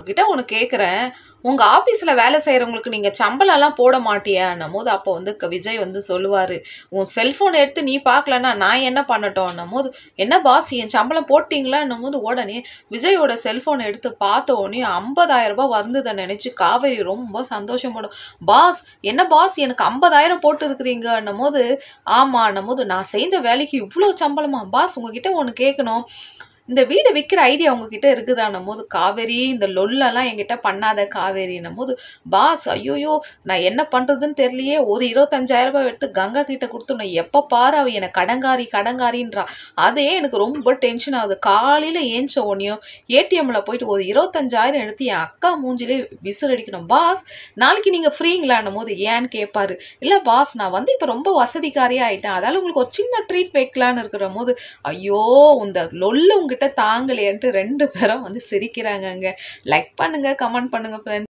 உங்ககிட்ட ஒன்று கேட்குறேன், உங்கள் ஆஃபீஸில் வேலை செய்கிறவங்களுக்கு நீங்கள் சம்பளம்லாம் போட மாட்டியான்னும் போது அப்போ வந்து விஜய் வந்து சொல்லுவார், உன் செல்ஃபோன் எடுத்து நீ பார்க்கலன்னா நான் என்ன பண்ணட்டோன்னும் போது, என்ன பாஸ் என் சம்பளம் போட்டிங்களான்னும் போது உடனே விஜயோட செல்ஃபோனை எடுத்து பார்த்த உடனே 50,000 ரூபாய் வந்ததை நினச்சி காவேரி ரொம்ப சந்தோஷப்படும். பாஸ் என்ன பாஸ் எனக்கு 50,000 போட்டு இருக்கிறீங்கன்னும் போது, ஆமான்னும் போது, நான் செய்த வேலைக்கு இவ்வளோ சம்பளமா பாஸ், உங்ககிட்ட ஒன்று கேட்கணும், இந்த வீடை விற்கிற ஐடியா உங்ககிட்ட இருக்குதான்னும் போது, காவேரி இந்த லொல்லெல்லாம் என்கிட்ட பண்ணாத காவேரின்னும் போது, பாஸ் ஐயோயோ நான் என்ன பண்ணுறதுன்னு தெரியலையே, ஒரு 25,000 ரூபாய் எடுத்து கங்கா கிட்ட கொடுத்துடணும், எப்போ பாரு அவ என்னை கடங்காரின்றா, அதே எனக்கு ரொம்ப டென்ஷன் ஆகுது. காலையில் ஏஞ்ச உடனேயும் ஏடிஎம்மில் போயிட்டு ஒரு 25,000 எடுத்து என் அக்கா மூஞ்சிலே விசிறடிக்கணும். பாஸ் நாளைக்கு நீங்கள் ஃப்ரீங்களான்னும் போது ஏன்னு கேட்பாரு. இல்லை பாஸ் நான் வந்து இப்போ ரொம்ப வசதிக்காரியாக ஆகிட்டேன், அதால் உங்களுக்கு ஒரு சின்ன ட்ரீட் வைக்கலான்னு இருக்கிற போது, ஐயோ இந்த லொல்ல உங்ககிட்ட தாங்கலையன்ட்டு 2 பேரும் வந்து சிரிக்கிறாங்கங்க. லைக் பண்ணுங்க, கமெண்ட் பண்ணுங்க ஃப்ரெண்ட்ஸ்.